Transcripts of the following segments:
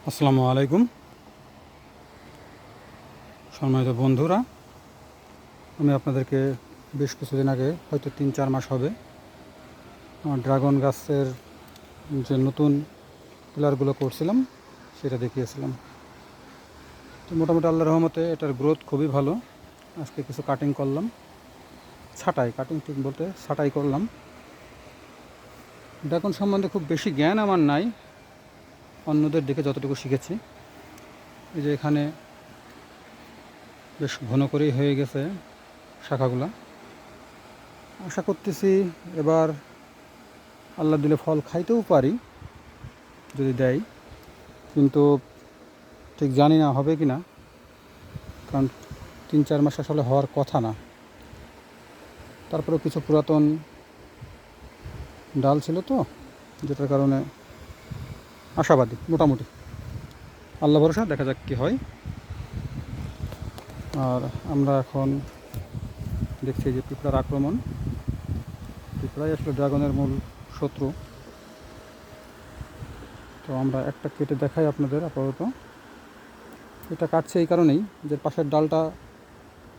আসসালামু আলাইকুম সম্মানিত বন্ধুরা, আমি আপনাদেরকে বেশ কিছুদিন আগে, হয়তো 3-4 মাস হবে, আমার ড্রাগন গাছের যে নতুন পিলারগুলো করছিলাম সেটা দেখিয়েছিলাম। তো মোটামুটি আল্লাহর রহমতে এটার গ্রোথ খুবই ভালো। আজকে কিছু কাটিং করলাম, কাটিং ঠিক বলতে ছাঁটাই করলাম। ড্রাগন সম্বন্ধে খুব বেশি জ্ঞান আমার নাই, অন্যদের দেখে যতটুকু শিখেছি। এই যে এখানে বেশ ঘন করেই হয়ে গেছে শাখাগুলা। আশা করতেছি এবার আল্লাহ দিলে ফল খাইতেও পারি যদি দেয়, কিন্তু ঠিক জানি না হবে কি না, কারণ 3-4 মাস আসলে হওয়ার কথা না। তারপরেও কিছু পুরাতন ডাল ছিল তো, যেটার কারণে আশাবাদী মোটামুটি। আল্লাহ ভরসা, দেখা যাক কী হয়। আর আমরা এখন দেখছি যে পিঁপড়ার আক্রমণ। পিঁপড়াই আসলে ড্রাগনের মূল শত্রু। তো আমরা একটা কেটে দেখাই আপনাদের আপাতত। এটা কাটছে এই কারণেই যে পাশের ডালটা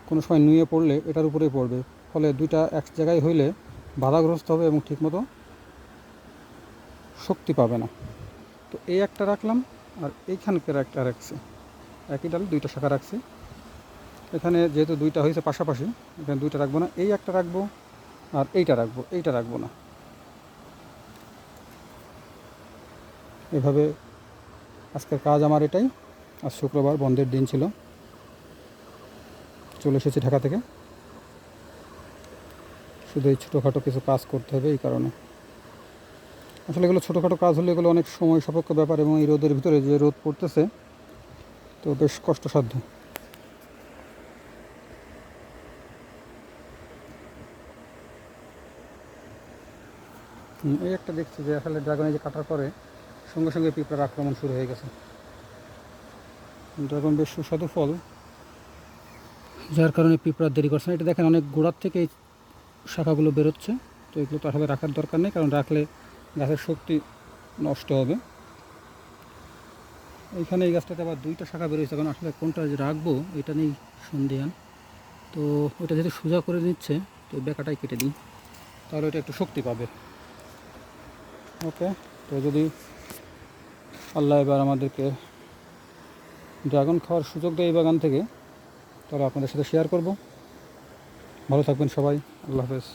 কোনো সময় নুয়ে পড়লে এটার উপরেই পড়বে, ফলে দুইটা এক জায়গায় হইলে বাধাগ্রস্ত হবে এবং ঠিকমতো শক্তি পাবে না। তো এই একটা রাখলাম, আর এইখানকার একটা রাখছি। একই ডাল দুইটা শাখা রাখছি। এখানে যেহেতু দুইটা হয়েছে পাশাপাশি, এখানে দুইটা রাখবো না, এই একটা রাখবো আর এইটা রাখবো না। এভাবে আজকের কাজ আমার এটাই। আজ শুক্রবার, বন্ধের দিন ছিল, চলে এসেছি ঢাকা থেকে। শুধু এই ছোটোখাটো কিছু কাজ করতে হবে, এই কারণে। আসলে এগুলো ছোটোখাটো কাজ হলে এগুলো অনেক সময় সাপেক্ষ ব্যাপার, এবং এই রোদের ভিতরে যে রোদ পড়তেছে, তো বেশ কষ্টসাধ্য। এই একটা দেখছি যে আসলে ড্রাগনে যে কাটার পরে সঙ্গে সঙ্গে পিঁপড়ার আক্রমণ শুরু হয়ে গেছে। ড্রাগন বেশ সুস্বাদু ফল, যার কারণে পিঁপড়ার দেরি করছে না। এটা দেখেন অনেক গোড়ার থেকে এই শাখাগুলো বেরোচ্ছে। তো এগুলো তো আসলে রাখার দরকার নেই, কারণ রাখলে গাছের শক্তি নষ্ট হবে। এইখানে এই গাছটাতে আবার দুইটা শাখা বেরোচ্ছে, কারণ আসলে কোনটা রাখবো এটা নেই সন্দেহান। তো ওইটা যেহেতু সোজা করে নিচ্ছে, তো বেকাটাই কেটে দিই, তাহলে ওইটা একটু শক্তি পাবে। ওকে, তো যদি আল্লাহ এবার আমাদেরকে ড্রাগন খাওয়ার সুযোগ দেয় এই বাগান থেকে, তাহলে আপনাদের সাথে শেয়ার করব। ভালো থাকবেন সবাই, আল্লাহ হাফেজ।